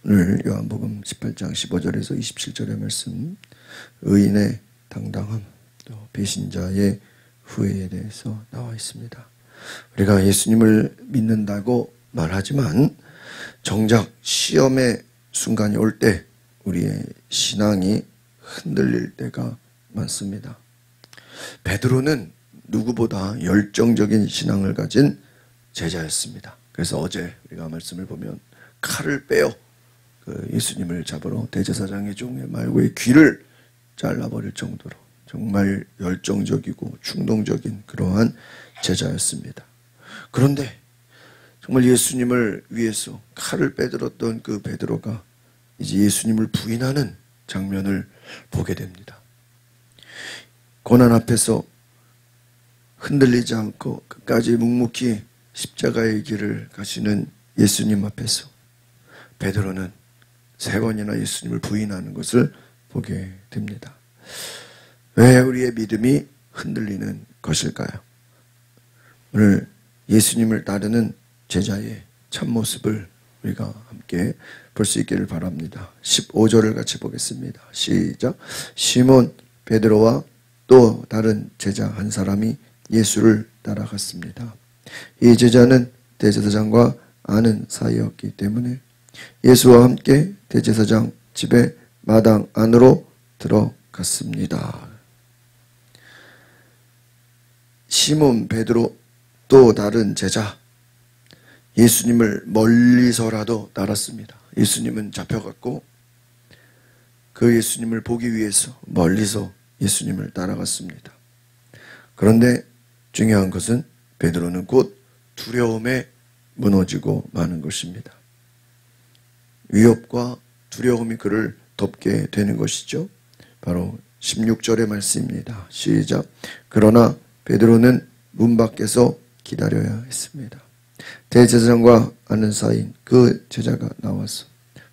오늘 요한복음 18장 15절에서 27절의 말씀, 의인의 당당함, 또 배신자의 후회에 대해서 나와 있습니다. 우리가 예수님을 믿는다고 말하지만 정작 시험의 순간이 올 때 우리의 신앙이 흔들릴 때가 많습니다. 베드로는 누구보다 열정적인 신앙을 가진 제자였습니다. 그래서 어제 우리가 말씀을 보면 칼을 빼어 예수님을 잡으러 대제사장의 종의 말고의 귀를 잘라버릴 정도로 정말 열정적이고 충동적인 그러한 제자였습니다. 그런데 정말 예수님을 위해서 칼을 빼들었던 그 베드로가 이제 예수님을 부인하는 장면을 보게 됩니다. 고난 앞에서 흔들리지 않고 끝까지 묵묵히 십자가의 길을 가시는 예수님 앞에서 베드로는 3번이나 예수님을 부인하는 것을 보게 됩니다. 왜 우리의 믿음이 흔들리는 것일까요? 오늘 예수님을 따르는 제자의 참모습을 우리가 함께 볼 수 있기를 바랍니다. 15절을 같이 보겠습니다. 시작. 시몬 베드로와 또 다른 제자 한 사람이 예수를 따라갔습니다. 이 제자는 대제사장과 아는 사이였기 때문에 예수와 함께 대제사장 집의 마당 안으로 들어갔습니다. 시몬 베드로 또 다른 제자, 예수님을 멀리서라도 따랐습니다. 예수님은 잡혀갔고 그 예수님을 보기 위해서 멀리서 예수님을 따라갔습니다. 그런데 중요한 것은 베드로는 곧 두려움에 무너지고 마는 것입니다. 위협과 두려움이 그를 덮게 되는 것이죠. 바로 16절의 말씀입니다. 시작. 그러나 베드로는 문 밖에서 기다려야 했습니다. 대제사장과 아는 사이인 그 제자가 나와서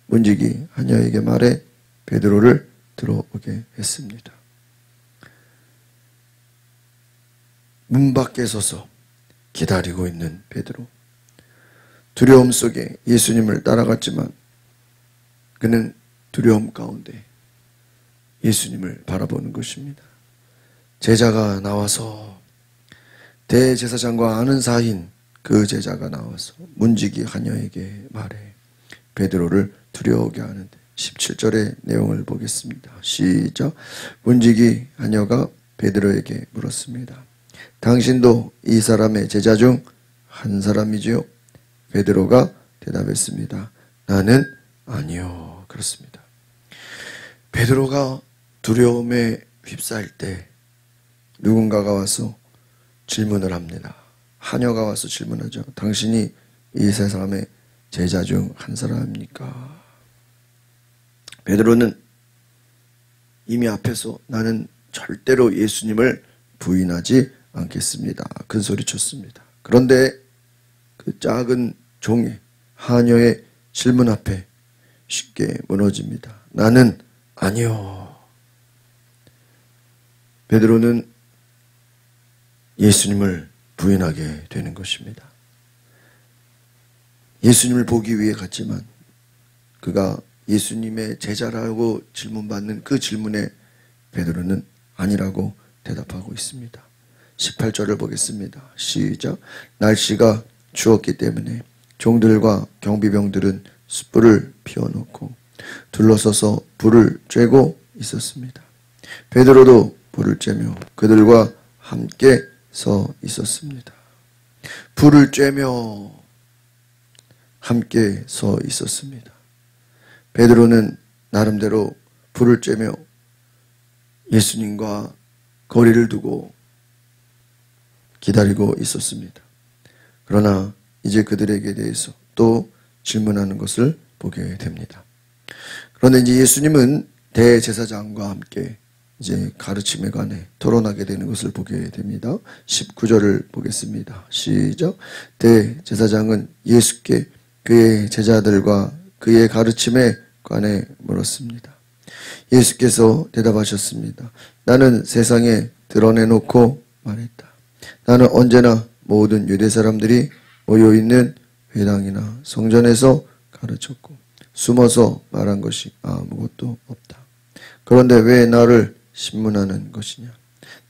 문지기 하녀에게 말해 베드로를 들어오게 했습니다. 문 밖에 서서 기다리고 있는 베드로. 두려움 속에 예수님을 따라갔지만 그는 두려움 가운데 예수님을 바라보는 것입니다. 제자가 나와서 대제사장과 아는 사이인 그 제자가 나와서 문지기 하녀에게 말해 베드로를 두려워하게 하는데 17절의 내용을 보겠습니다. 시작. 문지기 하녀가 베드로에게 물었습니다. 당신도 이 사람의 제자 중 한 사람이지요? 베드로가 대답했습니다. 나는 아니요. 그렇습니다. 베드로가 두려움에 휩싸일 때 누군가가 와서 질문을 합니다. 하녀가 와서 질문하죠. 당신이 이 세 사람의 제자 중 한 사람입니까? 베드로는 이미 앞에서 나는 절대로 예수님을 부인하지 않겠습니다. 큰 소리 쳤습니다. 그런데 그 작은 종의 하녀의 질문 앞에 쉽게 무너집니다. 나는 아니요. 베드로는 예수님을 부인하게 되는 것입니다. 예수님을 보기 위해 갔지만 그가 예수님의 제자라고 질문받는 그 질문에 베드로는 아니라고 대답하고 있습니다. 18절을 보겠습니다. 시작. 날씨가 추웠기 때문에 종들과 경비병들은 숯불을 피워놓고 둘러서서 불을 쬐고 있었습니다. 베드로도 불을 쬐며 그들과 함께 서 있었습니다. 불을 쬐며 함께 서 있었습니다. 베드로는 나름대로 불을 쬐며 예수님과 거리를 두고 기다리고 있었습니다. 그러나 이제 그들에게 대해서 또 질문하는 것을 보게 됩니다. 그런데 이제 예수님은 대제사장과 함께 이제 가르침에 관해 토론하게 되는 것을 보게 됩니다. 19절을 보겠습니다. 시작. 대제사장은 예수께 그의 제자들과 그의 가르침에 관해 물었습니다. 예수께서 대답하셨습니다. 나는 세상에 드러내놓고 말했다. 나는 언제나 모든 유대 사람들이 모여있는 회당이나 성전에서 가르쳤고 숨어서 말한 것이 아무것도 없다. 그런데 왜 나를 신문하는 것이냐?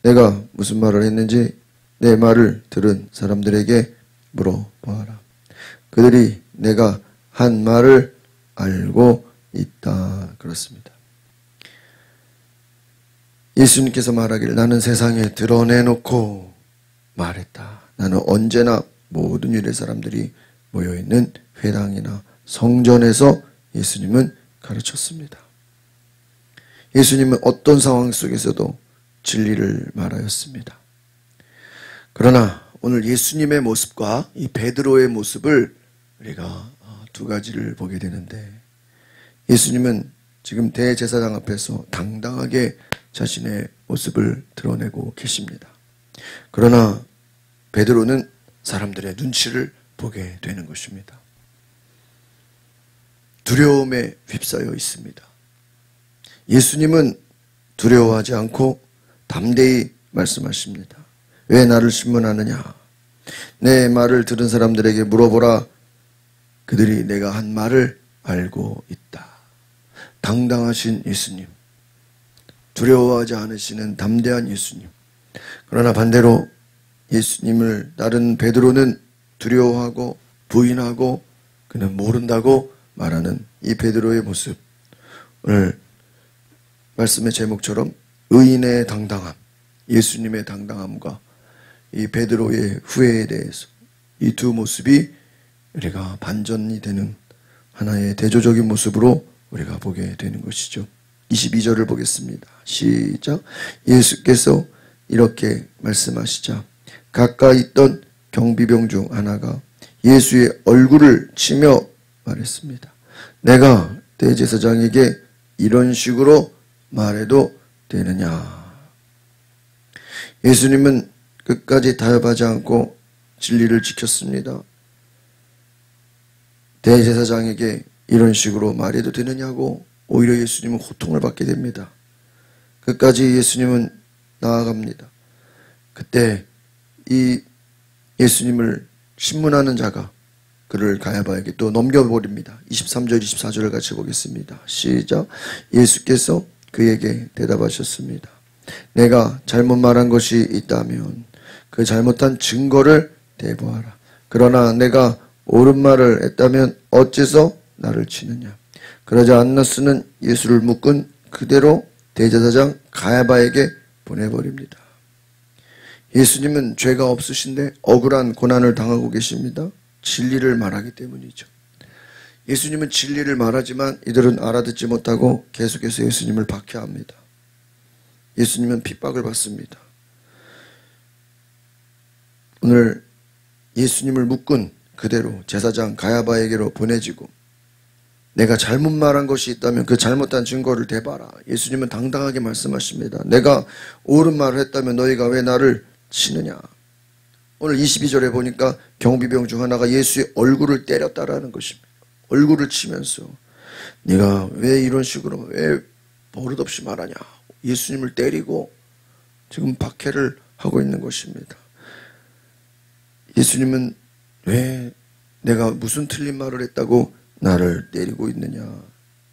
내가 무슨 말을 했는지 내 말을 들은 사람들에게 물어보아라. 그들이 내가 한 말을 알고 있다. 그렇습니다. 예수님께서 말하기를 나는 세상에 드러내놓고 말했다. 나는 언제나 모든 유대 사람들이 모여있는 회당이나 성전에서 예수님은 가르쳤습니다. 예수님은 어떤 상황 속에서도 진리를 말하였습니다. 그러나 오늘 예수님의 모습과 이 베드로의 모습을 우리가 두 가지를 보게 되는데, 예수님은 지금 대제사장 앞에서 당당하게 자신의 모습을 드러내고 계십니다. 그러나 베드로는 사람들의 눈치를 보게 되는 것입니다. 두려움에 휩싸여 있습니다. 예수님은 두려워하지 않고 담대히 말씀하십니다. 왜 나를 신문하느냐? 내 말을 들은 사람들에게 물어보라. 그들이 내가 한 말을 알고 있다. 당당하신 예수님, 두려워하지 않으시는 담대한 예수님. 그러나 반대로 예수님을 따른 베드로는 두려워하고 부인하고 그는 모른다고 말하는 이 베드로의 모습, 오늘 말씀의 제목처럼 의인의 당당함, 예수님의 당당함과 이 베드로의 후회에 대해서 이 두 모습이 우리가 반전이 되는 하나의 대조적인 모습으로 우리가 보게 되는 것이죠. 22절을 보겠습니다. 시작. 예수께서 이렇게 말씀하시자 가까이 있던 경비병 중 하나가 예수의 얼굴을 치며 말했습니다. 내가 대제사장에게 이런 식으로 말해도 되느냐? 예수님은 끝까지 타협하지 않고 진리를 지켰습니다. 대제사장에게 이런 식으로 말해도 되느냐고 오히려 예수님은 고통을 받게 됩니다. 끝까지 예수님은 나아갑니다. 그때 이 예수님을 신문하는 자가 그를 가야바에게 또 넘겨버립니다. 23절 24절을 같이 보겠습니다. 시작. 예수께서 그에게 대답하셨습니다. 내가 잘못 말한 것이 있다면 그 잘못한 증거를 대보아라. 그러나 내가 옳은 말을 했다면 어째서 나를 치느냐? 그러자 안나스는 예수를 묶은 그대로 대제사장 가야바에게 보내버립니다. 예수님은 죄가 없으신데 억울한 고난을 당하고 계십니다. 진리를 말하기 때문이죠. 예수님은 진리를 말하지만 이들은 알아듣지 못하고 계속해서 예수님을 박해합니다. 예수님은 핍박을 받습니다. 오늘 예수님을 묶은 그대로 제사장 가야바에게로 보내지고 내가 잘못 말한 것이 있다면 그 잘못한 증거를 대봐라. 예수님은 당당하게 말씀하십니다. 내가 옳은 말을 했다면 너희가 왜 나를 치느냐? 오늘 22절에 보니까 경비병 중 하나가 예수의 얼굴을 때렸다라는 것입니다. 얼굴을 치면서 네가 왜 이런 식으로 왜 버릇없이 말하냐? 예수님을 때리고 지금 박해를 하고 있는 것입니다. 예수님은 왜 내가 무슨 틀린 말을 했다고 나를 때리고 있느냐?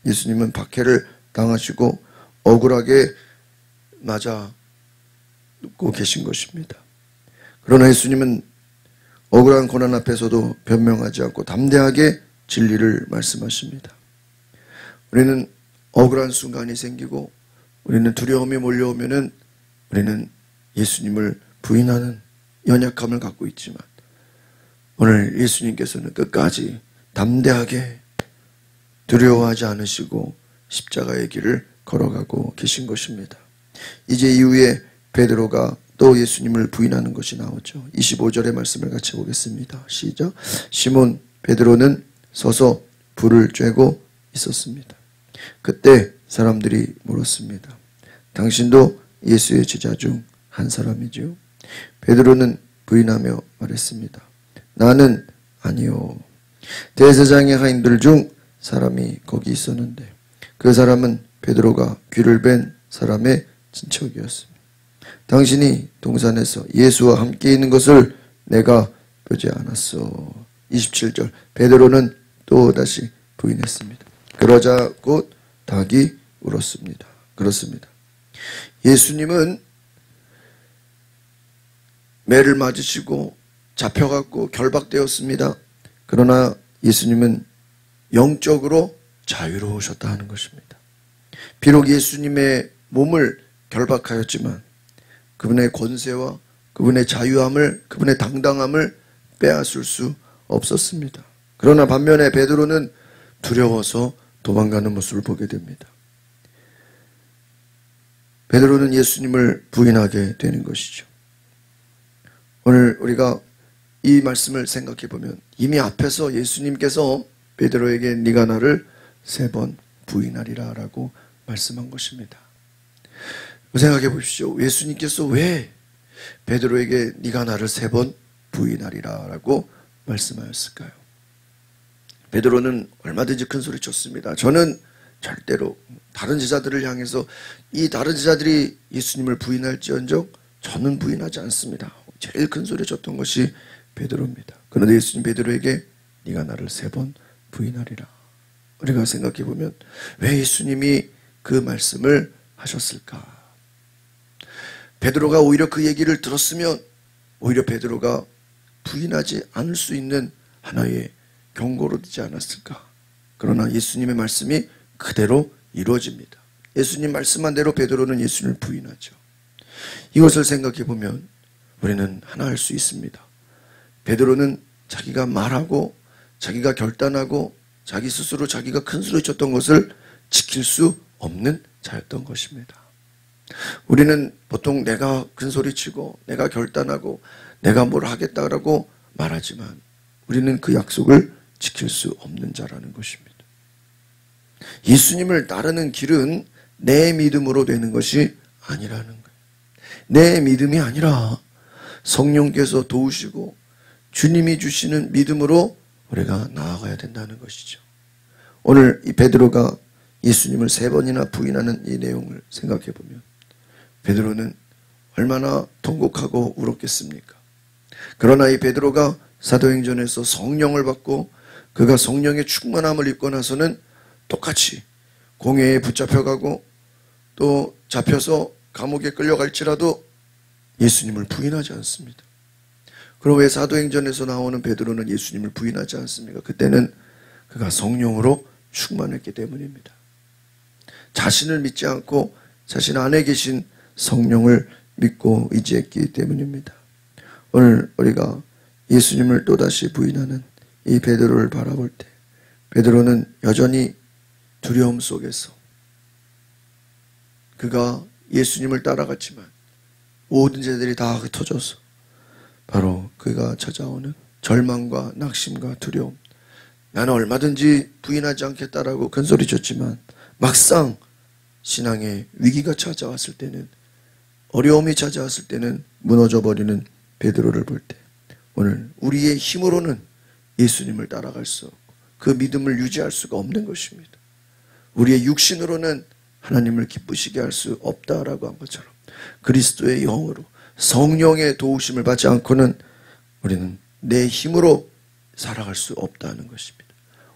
예수님은 박해를 당하시고 억울하게 맞아 눕고 계신 것입니다. 그러나 예수님은 억울한 고난 앞에서도 변명하지 않고 담대하게 진리를 말씀하십니다. 우리는 억울한 순간이 생기고 우리는 두려움이 몰려오면은 우리는 예수님을 부인하는 연약함을 갖고 있지만 오늘 예수님께서는 끝까지 담대하게 두려워하지 않으시고 십자가의 길을 걸어가고 계신 것입니다. 이제 이후에 베드로가 또 예수님을 부인하는 것이 나오죠. 25절의 말씀을 같이 보겠습니다. 시작. 시몬 베드로는 서서 불을 쬐고 있었습니다. 그때 사람들이 물었습니다. 당신도 예수의 제자 중 한 사람이죠? 베드로는 부인하며 말했습니다. 나는 아니요. 대제사장의 하인들 중 사람이 거기 있었는데 그 사람은 베드로가 귀를 뺀 사람의 친척이었습니다. 당신이 동산에서 예수와 함께 있는 것을 내가 보지 않았어. 27절 베드로는 또 다시 부인했습니다. 그러자 곧 닭이 울었습니다. 그렇습니다. 예수님은 매를 맞으시고 잡혀갖고 결박되었습니다. 그러나 예수님은 영적으로 자유로우셨다 하는 것입니다. 비록 예수님의 몸을 결박하였지만 그분의 권세와 그분의 자유함을, 그분의 당당함을 빼앗을 수 없었습니다. 그러나 반면에 베드로는 두려워서 도망가는 모습을 보게 됩니다. 베드로는 예수님을 부인하게 되는 것이죠. 오늘 우리가 이 말씀을 생각해 보면 이미 앞에서 예수님께서 베드로에게 네가 나를 3번 부인하리라 라고 말씀한 것입니다. 생각해 보십시오. 예수님께서 왜 베드로에게 네가 나를 3번 부인하리라 라고 말씀하였을까요? 베드로는 얼마든지 큰 소리 쳤습니다. 저는 절대로 다른 제자들을 향해서 이 다른 제자들이 예수님을 부인할지언정 저는 부인하지 않습니다. 제일 큰 소리 쳤던 것이 베드로입니다. 그런데 예수님 베드로에게 네가 나를 3번 부인하리라. 우리가 생각해 보면 왜 예수님이 그 말씀을 하셨을까? 베드로가 오히려 그 얘기를 들었으면 오히려 베드로가 부인하지 않을 수 있는 하나의 경고로 되지 않았을까? 그러나 예수님의 말씀이 그대로 이루어집니다. 예수님 말씀한 대로 베드로는 예수님을 부인하죠. 이것을 생각해 보면 우리는 하나 할 수 있습니다. 베드로는 자기가 말하고 자기가 결단하고 자기 스스로 자기가 큰 소리 쳤던 것을 지킬 수 없는 자였던 것입니다. 우리는 보통 내가 큰 소리 치고 내가 결단하고 내가 뭘 하겠다라고 말하지만 우리는 그 약속을 지킬 수 없는 자라는 것입니다. 예수님을 따르는 길은 내 믿음으로 되는 것이 아니라는 거예요. 내 믿음이 아니라 성령께서 도우시고 주님이 주시는 믿음으로 우리가 나아가야 된다는 것이죠. 오늘 이 베드로가 예수님을 3번이나 부인하는 이 내용을 생각해 보면 베드로는 얼마나 통곡하고 울었겠습니까? 그러나 이 베드로가 사도행전에서 성령을 받고 그가 성령의 충만함을 입고 나서는 똑같이 공회에 붙잡혀가고 또 잡혀서 감옥에 끌려갈지라도 예수님을 부인하지 않습니다. 그럼 왜 사도행전에서 나오는 베드로는 예수님을 부인하지 않습니까? 그때는 그가 성령으로 충만했기 때문입니다. 자신을 믿지 않고 자신 안에 계신 성령을 믿고 의지했기 때문입니다. 오늘 우리가 예수님을 또다시 부인하는 이 베드로를 바라볼 때 베드로는 여전히 두려움 속에서 그가 예수님을 따라갔지만 모든 죄들이 다 흩어져서 바로 그가 찾아오는 절망과 낙심과 두려움, 나는 얼마든지 부인하지 않겠다라고 큰소리쳤지만 막상 신앙의 위기가 찾아왔을 때는, 어려움이 찾아왔을 때는 무너져버리는 베드로를 볼 때 오늘 우리의 힘으로는 예수님을 따라갈 수 없고 그 믿음을 유지할 수가 없는 것입니다. 우리의 육신으로는 하나님을 기쁘시게 할 수 없다라고 한 것처럼 그리스도의 영으로 성령의 도우심을 받지 않고는 우리는 내 힘으로 살아갈 수 없다는 것입니다.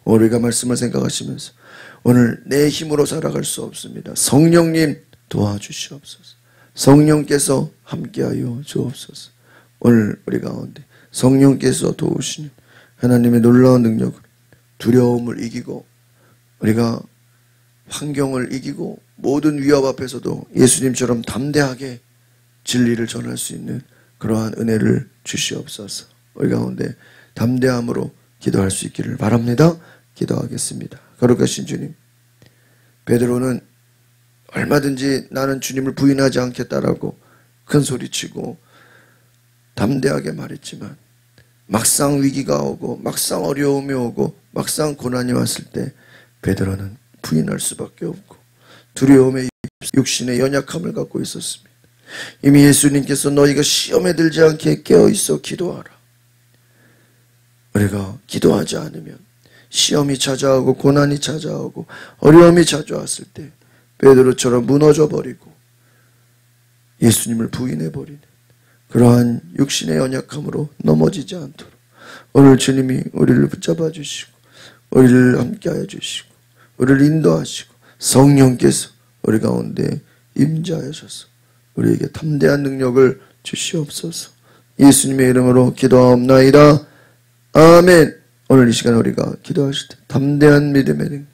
우리가 말씀을 생각하시면서 오늘 내 힘으로 살아갈 수 없습니다. 성령님 도와주시옵소서. 성령께서 함께하여 주옵소서. 오늘 우리 가운데 성령께서 도우시는 하나님의 놀라운 능력으로 두려움을 이기고 우리가 환경을 이기고 모든 위협 앞에서도 예수님처럼 담대하게 진리를 전할 수 있는 그러한 은혜를 주시옵소서. 우리 가운데 담대함으로 기도할 수 있기를 바랍니다. 기도하겠습니다. 거룩하신 주님, 베드로는 얼마든지 나는 주님을 부인하지 않겠다라고 큰 소리치고 담대하게 말했지만 막상 위기가 오고 막상 어려움이 오고 막상 고난이 왔을 때 베드로는 부인할 수밖에 없고 두려움의 육신의 연약함을 갖고 있었습니다. 이미 예수님께서 너희가 시험에 들지 않게 깨어있어 기도하라. 우리가 기도하지 않으면 시험이 찾아오고 고난이 찾아오고 어려움이 찾아왔을 때 베드로처럼 무너져버리고 예수님을 부인해버리는 그러한 육신의 연약함으로 넘어지지 않도록 오늘 주님이 우리를 붙잡아 주시고 우리를 함께하여 주시고 우리를 인도하시고 성령께서 우리 가운데 임재하셔서 우리에게 담대한 능력을 주시옵소서. 예수님의 이름으로 기도하옵나이다. 아멘. 오늘 이 시간 우리가 기도하실 때 담대한 믿음의 능력,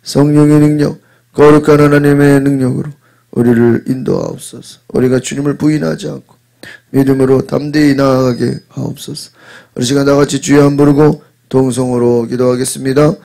성령의 능력, 거룩한 하나님의 능력으로 우리를 인도하옵소서. 우리가 주님을 부인하지 않고 믿음으로 담대히 나아가게 하옵소서. 우리 시간 다같이 주여 한 부르고 동성으로 기도하겠습니다.